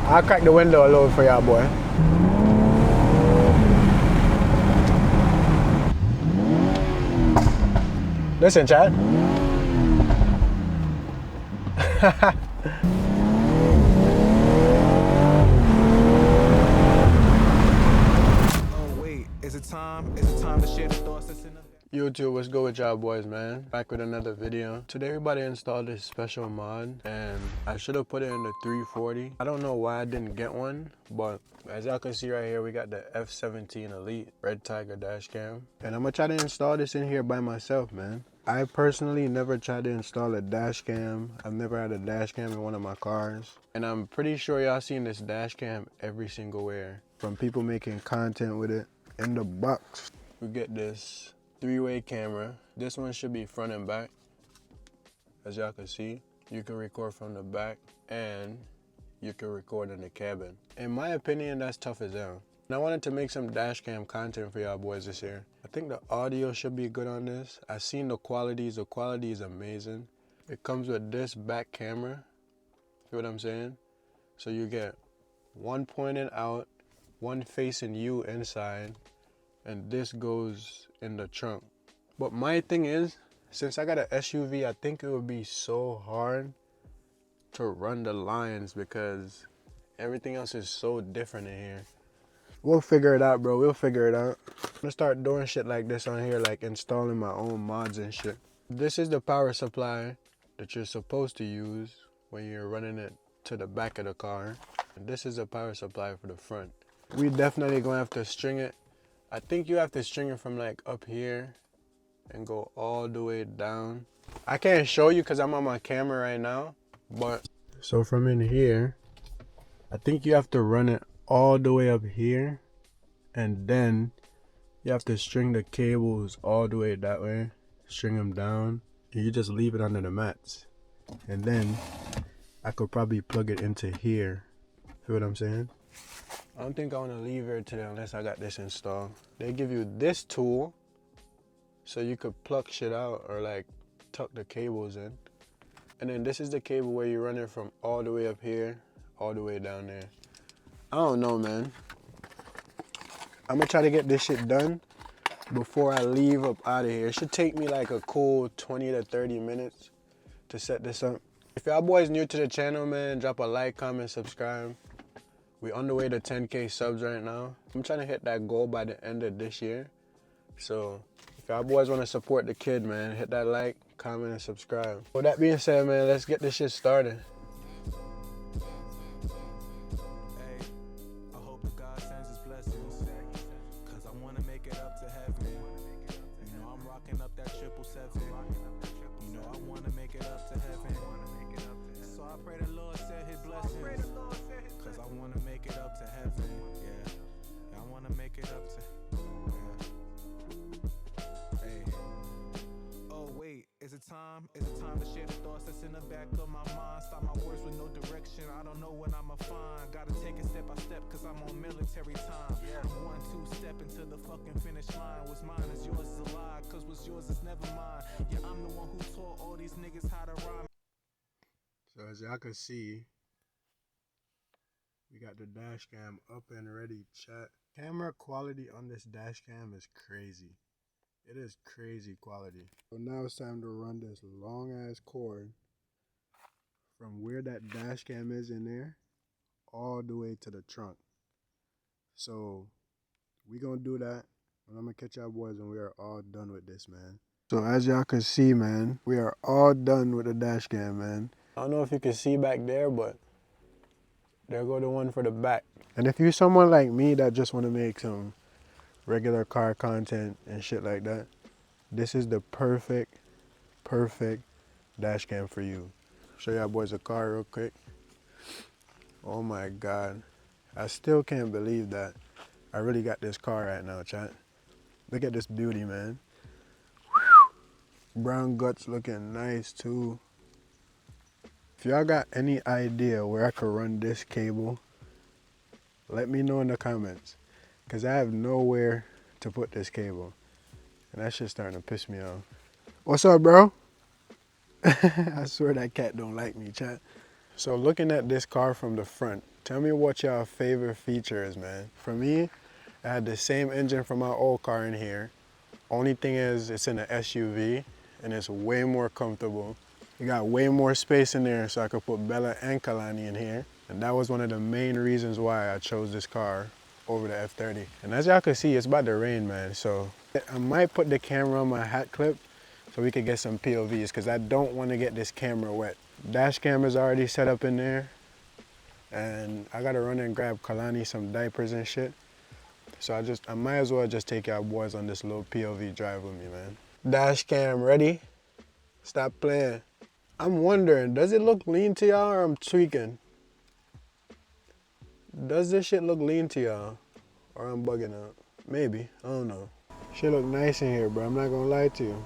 I'll crack the window a little for y'all, boy. Listen, Chad. YouTube, what's good with y'all boys, man? Back with another video. Today everybody installed this special mod and I should have put it in the 340. I don't know why I didn't get one, but as y'all can see right here, we got the F17 Elite Red Tiger dash cam. And I'm gonna try to install this in here by myself, man. I personally never tried to install a dash cam. I've never had a dash cam in one of my cars. And I'm pretty sure y'all seen this dash cam every single where. From people making content with it. In the box, we get this 3-way camera. This one should be front and back. As y'all can see, you can record from the back and you can record in the cabin. In my opinion, that's tough as hell. And I wanted to make some dash cam content for y'all boys this year. I think the audio should be good on this. I've seen the qualities. The quality is amazing. It comes with this back camera. See what I'm saying? So you get one pointing out, one facing you inside, and this goes in the trunk. But my thing is, since I got an SUV, I think it would be so hard to run the lines because everything else is so different in here. We'll figure it out, bro. We'll figure it out. I'm gonna start doing shit like this on here, like installing my own mods and shit. This is the power supply that you're supposed to use when you're running it to the back of the car. And this is the power supply for the front. We definitely gonna have to string it. I think you have to string it from like up here and go all the way down. I can't show you because I'm on my camera right now, but so from in here, I think you have to run it all the way up here, and then you have to string the cables all the way that way, string them down, and you just leave it under the mats. And then I could probably plug it into here. Feel what I'm saying? I don't think I want to leave here today unless I got this installed. They give you this tool so you could pluck shit out or like tuck the cables in. And then this is the cable where you run it from all the way up here, all the way down there. I don't know, man. I'm gonna try to get this shit done before I leave up out of here. It should take me like a cool 20 to 30 minutes to set this up. If y'all boys new to the channel, man, drop a like, comment, subscribe. We on the way to 10K subs right now. I'm trying to hit that goal by the end of this year. So if y'all boys want to support the kid, man, hit that like, comment, and subscribe. With that being said, man, let's get this shit started. Is it time to share the thoughts that's in the back of my mind? Stop my words with no direction, I don't know what I'ma find. Gotta take it step by step cause I'm on military time. I'm 1-2 step into the fucking finish line. What's mine is yours is a lie, cause what's yours is never mine. Yeah, I'm the one who taught all these niggas how to rhyme. So as y'all can see, we got the dash cam up and ready, chat. Camera quality on this dash cam is crazy. It is crazy quality. So now it's time to run this long ass cord from where that dash cam is in there all the way to the trunk. So we gonna do that, and I'm gonna catch y'all boys when we are all done with this, man. So as y'all can see, man, we are all done with the dash cam, man. I don't know if you can see back there, but there go the one for the back. And if you're someone like me that just want to make some regular car content and shit like that, this is the perfect dash cam for you. Show y'all boys a car real quick. Oh my God. I still can't believe that I really got this car right now, chat. Look at this beauty, man. Brown guts looking nice too. If y'all got any idea where I could run this cable, let me know in the comments, because I have nowhere to put this cable. And that shit's starting to piss me off. What's up, bro? I swear that cat don't like me, chat. So looking at this car from the front, Tell me what your favorite feature is, man. For me, I had the same engine from my old car in here. Only thing is, it's in an SUV, and it's way more comfortable. You got way more space in there, so I could put Bella and Kalani in here. And that was one of the main reasons why I chose this car over the F30. And as y'all can see, it's about to rain, man. So I might put the camera on my hat clip so we could get some POVs, because I don't want to get this camera wet. Dash cam is already set up in there, and I gotta run and grab Kalani some diapers and shit. So I might as well just take y'all boys on this little POV drive with me, man. Dash cam ready? Stop playing. I'm wondering, does it look lean to y'all or I'm tweaking? Does this shit look lean to y'all or I'm bugging out? Maybe, I don't know. Shit look nice in here, bro. I'm not gonna lie to you.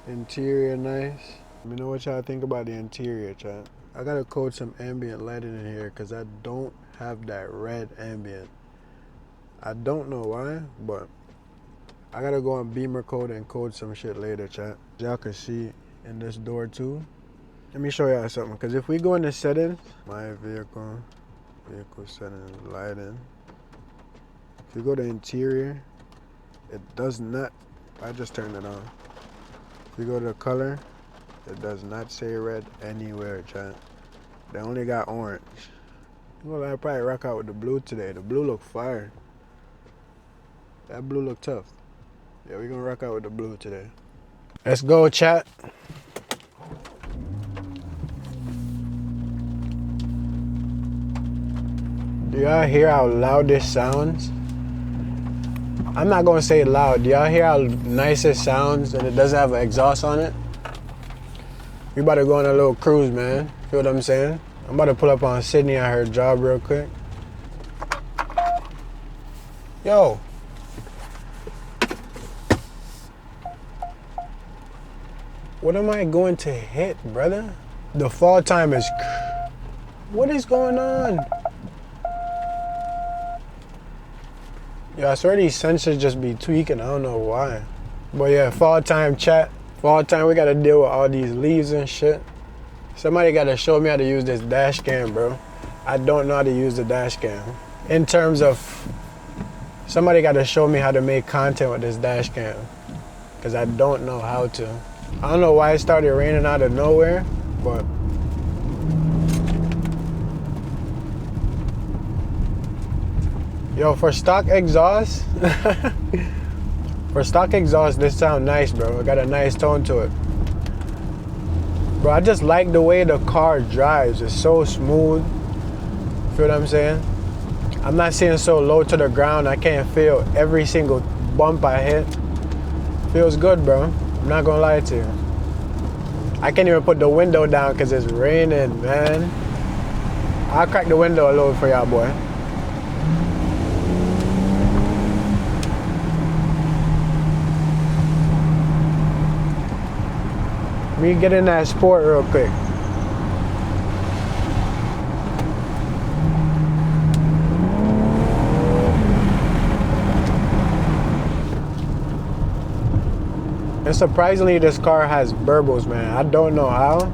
Interior nice. Let me know what y'all think about the interior, chat. I gotta code some ambient lighting in here because I don't have that red ambient. I don't know why, but I gotta go on Beamer code and code some shit later, chat. Y'all can see in this door too. Let me show y'all something, because if we go into settings, my vehicle settings, lighting. If you go to interior, it does not, I just turned it on. If you go to the color, it does not say red anywhere, chat. They only got orange. Well, I probably rock out with the blue today. The blue look fire. That blue look tough. Yeah, we gonna rock out with the blue today. Let's go, chat. Do y'all hear how loud this sounds? I'm not gonna say loud. Do y'all hear how nice it sounds and it doesn't have an exhaust on it? We about to go on a little cruise, man. Feel what I'm saying? I'm about to pull up on Sydney at her job real quick. Yo. What am I going to hit, brother? The fall time is... What is going on? Yo, I swear these sensors just be tweaking. I don't know why. But yeah, fall time, chat. Fall time, we gotta deal with all these leaves and shit. Somebody gotta show me how to use this dash cam, bro. I don't know how to use the dash cam. In terms of, somebody gotta show me how to make content with this dash cam, because I don't know how to. I don't know why it started raining out of nowhere, but yo, for stock exhaust, this sound nice, bro. It got a nice tone to it. Bro, I just like the way the car drives. It's so smooth. Feel what I'm saying? I'm not sitting so low to the ground. I can't feel every single bump I hit. Feels good, bro. I'm not gonna lie to you. I can't even put the window down because it's raining, man. I'll crack the window a little for y'all, boy. Let me get in that sport real quick. And surprisingly, this car has burbles, man. I don't know how,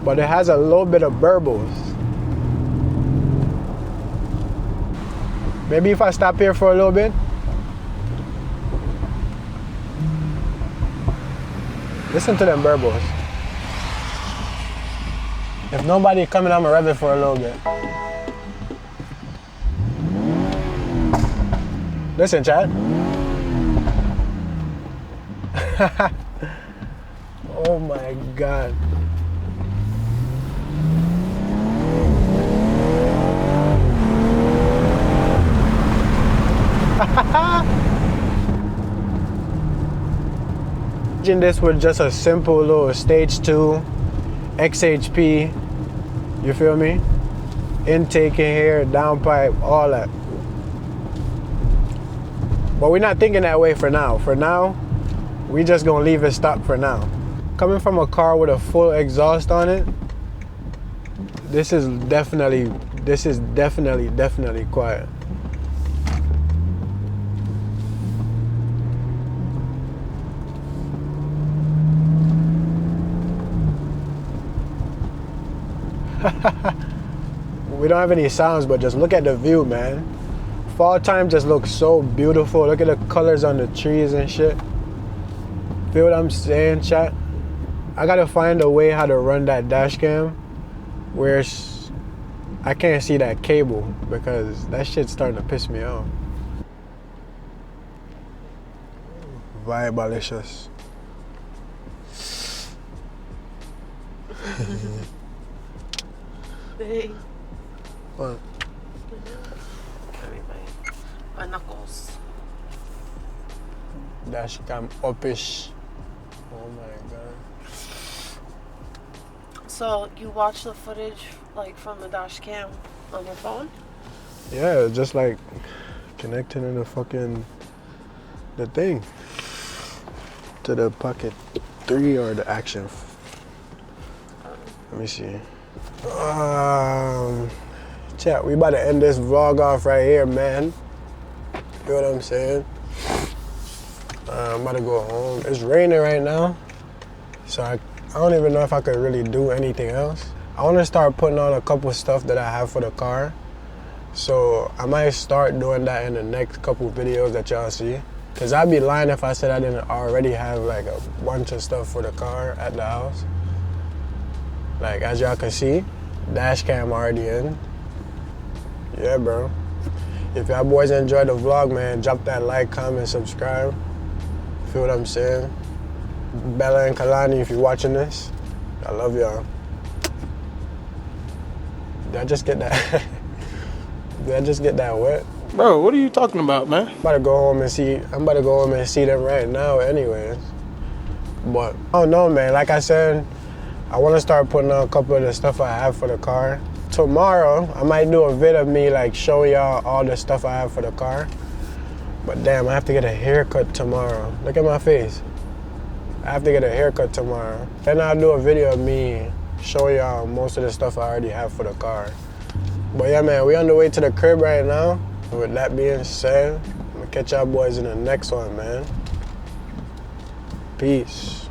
but it has a little bit of burbles. Maybe if I stop here for a little bit. Listen to them burbles. If nobody coming, I'm gonna rev it for a little bit. Listen, Chad. Oh my God. This with just a simple little stage 2 XHP, you feel me? Intake in here, downpipe, all that. But we're not thinking that way for now. For now, we just gonna leave it stock for now. Coming from a car with a full exhaust on it, this is definitely quiet. We don't have any sounds, but just look at the view, man. Fall time just looks so beautiful. Look at the colors on the trees and shit. Feel what I'm saying, chat? I gotta find a way how to run that dash cam where I can't see that cable because that shit's starting to piss me off. Vibalicious. Hey. What? My knuckles. Dash cam uppish. Oh my god. So you watch the footage like from the dash cam on your phone? Yeah, just like connecting in the thing to the Pocket 3 or the Action. Let me see. Chat, we about to end this vlog off right here, man. You know what I'm saying? I'm about to go home. It's raining right now, so I don't even know if I could really do anything else. I want to start putting on a couple stuff that I have for the car. So I might start doing that in the next couple videos that y'all see. Cause I'd be lying if I said I didn't already have like a bunch of stuff for the car at the house. Like as y'all can see, dash cam already in. Yeah, bro. If y'all boys enjoyed the vlog, man, drop that like, comment, subscribe. Feel what I'm saying? Bella and Kalani, if you're watching this, I love y'all. Did I just get that? Did I just get that wet? Bro, what are you talking about, man? I'm about to go home and see them right now anyways. But I don't know, man. Like I said, I want to start putting on a couple of the stuff I have for the car. Tomorrow, I might do a vid of me like showing y'all all the stuff I have for the car. But damn, I have to get a haircut tomorrow. Look at my face. I have to get a haircut tomorrow. Then I'll do a video of me showing y'all most of the stuff I already have for the car. But yeah, man, we on the way to the crib right now. With that being said, I'm gonna catch y'all boys in the next one, man. Peace.